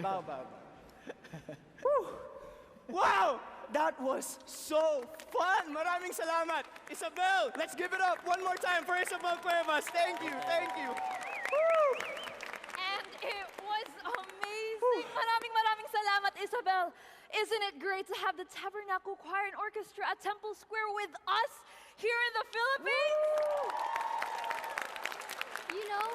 Bow, bow. Whew. Wow! That was so fun! Maraming salamat! Isabel, let's give it up one more time for Isabel Cuevas. Thank you, thank you. Woo! And it was amazing. Maraming salamat, Isabel. Isn't it great to have the Tabernacle Choir and Orchestra at Temple Square with us here in the Philippines? You know,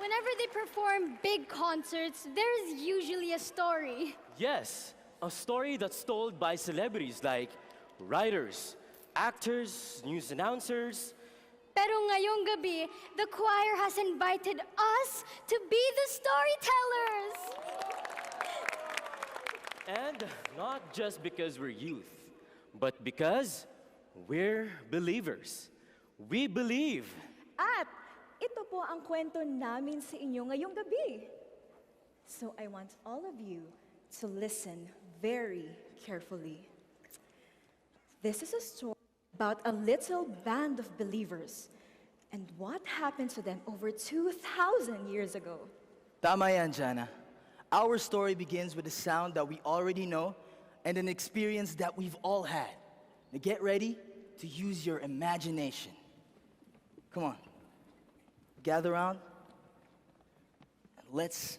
whenever they perform big concerts, there's usually a story. Yes, a story that's told by celebrities like writers, actors, news announcers. Pero ngayong gabi, the choir has invited us to be the storytellers. And not just because we're youth, but because we're believers. We believe. At ito po ang kwento namin sa inyo ngayong gabi. So I want all of you to listen very carefully. This is a story about a little band of believers and what happened to them over 2,000 years ago. Tama yan, Jana. Our story begins with a sound that we already know and an experience that we've all had. Now get ready to use your imagination. Come on. Gather around. Let's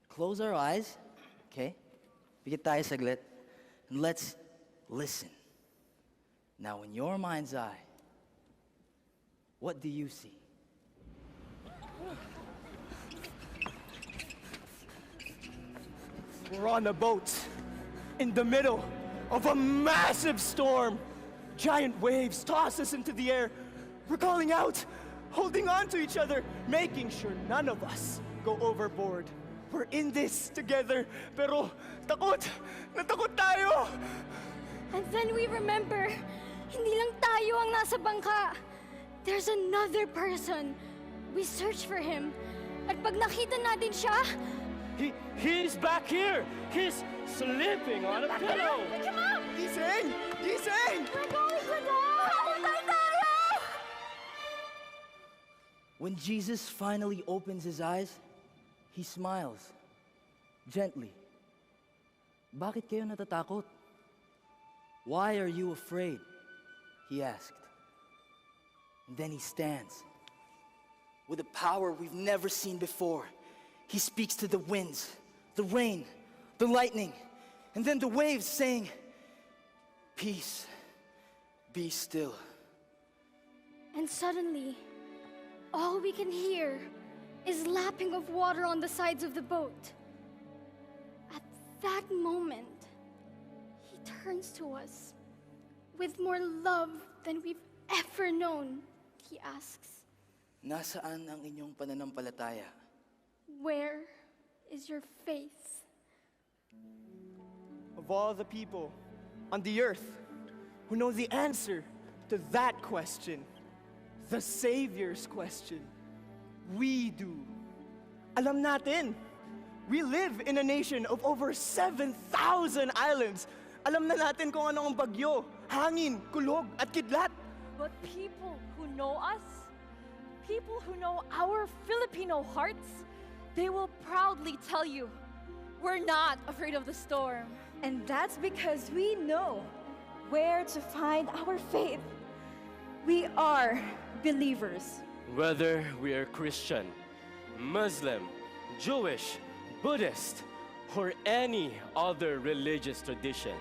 close our eyes. Okay? Pikit tayo saglit. And let's listen. Now in your mind's eye, what do you see? We're on a boat in the middle of a massive storm. Giant waves toss us into the air. We're calling out, holding on to each other, making sure none of us go overboard. We're in this together, pero natakot tayo. And then we remember, hindi lang tayo ang nasa bangka. There's another person. We search for him. At pag nakita natin siya, He's back here. He's sleeping on a pillow. come on! Gising! Gising! We're going to die! Patay tayo! When Jesus finally opens his eyes, he smiles gently. Bakit kayo natatakot? Why are you afraid? He asked. And then he stands. With a power we've never seen before, he speaks to the winds, the rain, the lightning, and then the waves, saying, "Peace, be still." And suddenly, all we can hear is lapping of water on the sides of the boat. At that moment, he turns to us with more love than we've ever known. He asks, Nasaan ang inyong pananampalataya? "Where is your faith?" Of all the people on the earth who know the answer to that question, the Savior's question, we do. Alam natin, we live in a nation of over 7,000 islands. Alam na natin kung ano ang bagyo, hangin, kulog, at kidlat. But people who know us, people who know our Filipino hearts, they will proudly tell you, we're not afraid of the storm. And that's because we know where to find our faith. We are believers. Whether we are Christian, Muslim, Jewish, Buddhist, or any other religious tradition,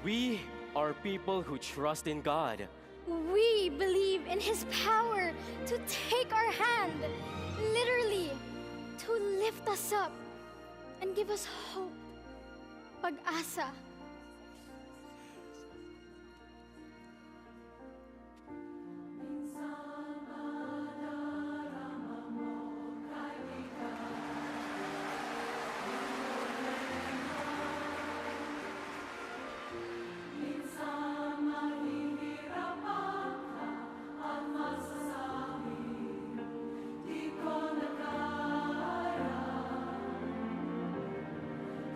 we are people who trust in God. We believe in his power to take our hand, literally, to lift us up and give us hope, pag-asa.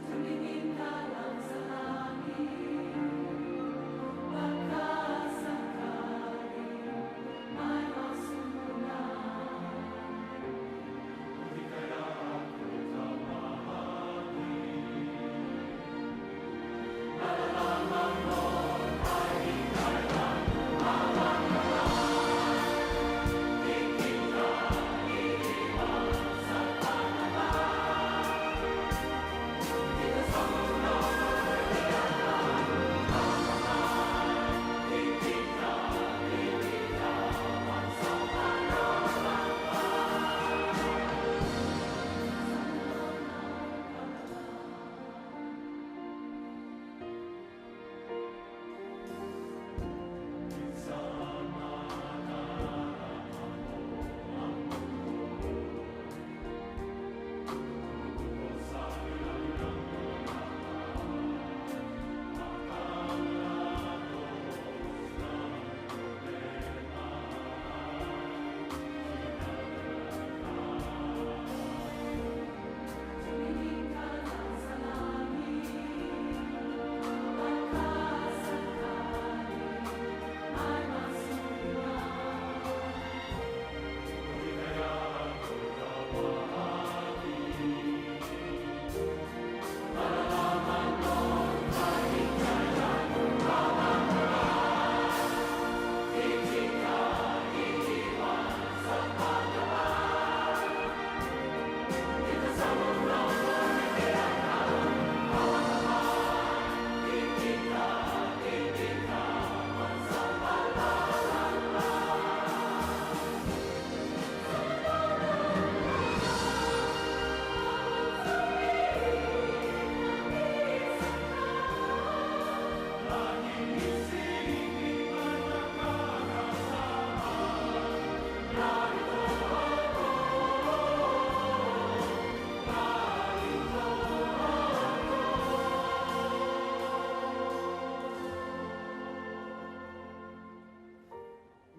Tumingin ka lang sa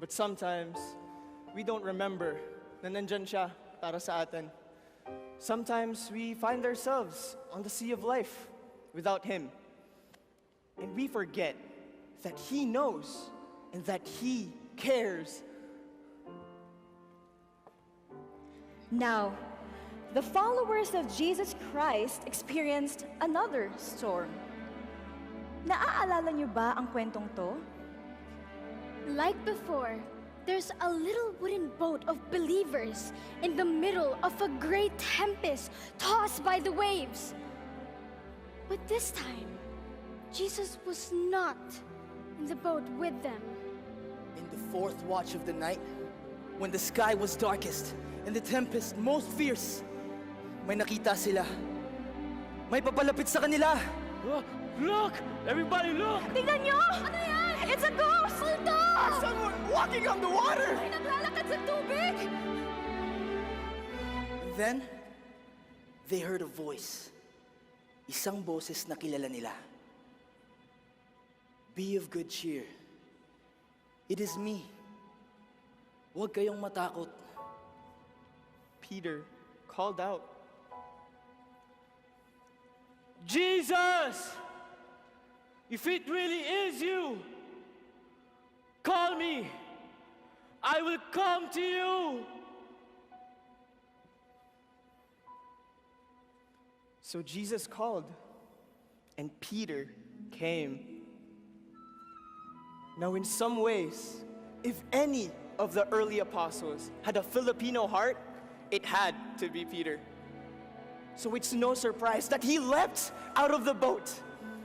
But sometimes, we don't remember na nandyan siya para sa atin. Sometimes we find ourselves on the sea of life without Him. And we forget that He knows and that He cares. Now, the followers of Jesus Christ experienced another storm. Naaalala niyo ba ang kwentong to? Like before, there's a little wooden boat of believers in the middle of a great tempest tossed by the waves. But this time, Jesus was not in the boat with them. In the fourth watch of the night, when the sky was darkest and the tempest most fierce, may nakita sila. May papalapit sa kanila. Oh, look! Everybody look! Tingnan niyo! Ano yan? It's a ghost! Multo! Someone walking on the water! May naglalakad sa tubig! And then, they heard a voice. Isang boses na kilala nila. Be of good cheer. It is me. Huwag kayong matakot. Peter called out, Jesus! If it really is you, call me. I will come to you. So Jesus called, and Peter came. Now, in some ways, if any of the early apostles had a Filipino heart, it had to be Peter. So it's no surprise that he leapt out of the boat,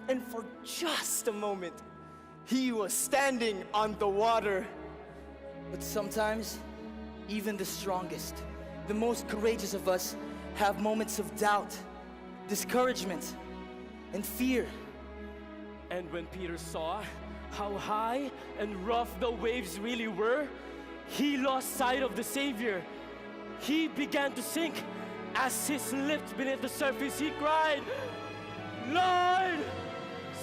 and for just a moment, he was standing on the water. But sometimes, even the strongest, the most courageous of us have moments of doubt, discouragement, and fear. And when Peter saw how high and rough the waves really were, he lost sight of the Savior. He began to sink. As he slipped beneath the surface, he cried, Lord,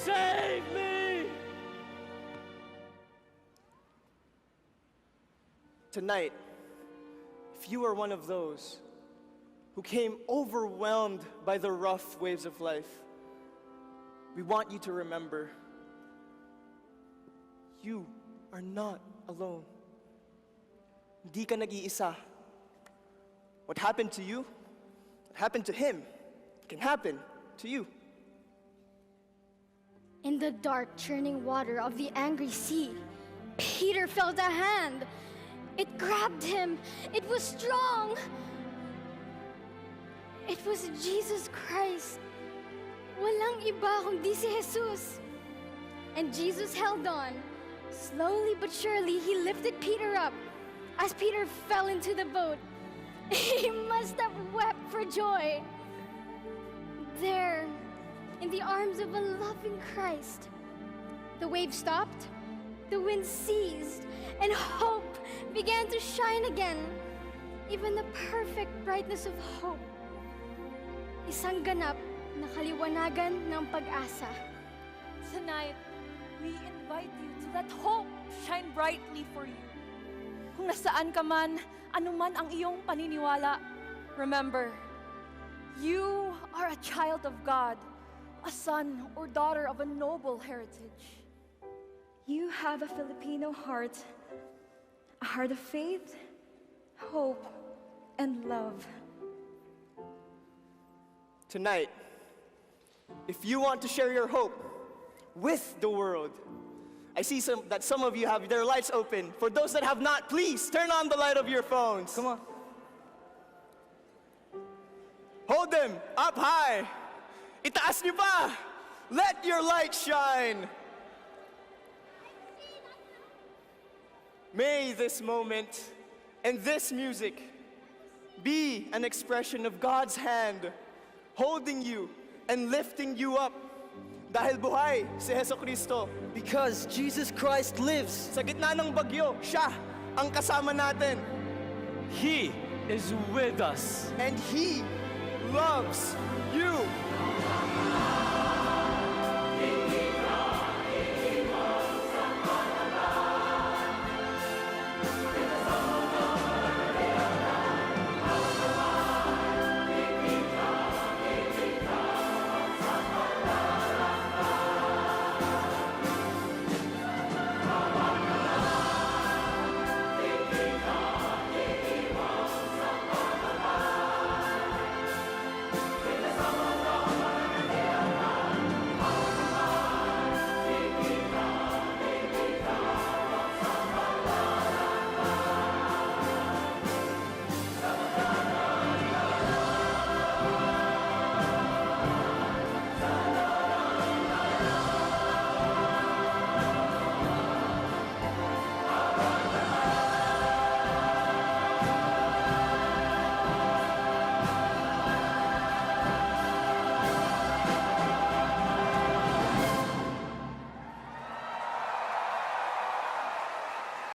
save me! Tonight, if you are one of those who came overwhelmed by the rough waves of life, we want you to remember, you are not alone. Hindi ka nag-iisa. What happened to you, what happened to him, can happen to you. In the dark, churning water of the angry sea, Peter felt a hand. It grabbed him. It was strong. It was Jesus Christ. Walang iba kundi si Jesus. And Jesus held on. Slowly but surely, he lifted Peter up. As Peter fell into the boat, he must have wept for joy. There, in the arms of a loving Christ, the waves stopped, the wind ceased, and hope began to shine again. Even the perfect brightness of hope. Isang ganap na kaliwanagan ng pag-asa. Tonight, we invite you to let hope shine brightly for you. Kung nasaan ka man, anuman ang iyong paniniwala, remember, you are a child of God, a son or daughter of a noble heritage. You have a Filipino heart, a heart of faith, hope, and love. Tonight, if you want to share your hope with the world, I see that some of you have their lights open. For those that have not, please turn on the light of your phones. Come on. Hold them up high. Itaas niyo pa. Let your light shine. May this moment and this music be an expression of God's hand holding you and lifting you up. Dahil buhay si Jesucristo. Because Jesus Christ lives. Sa gitna ng bagyo, siya ang kasama natin. He is with us. And He loves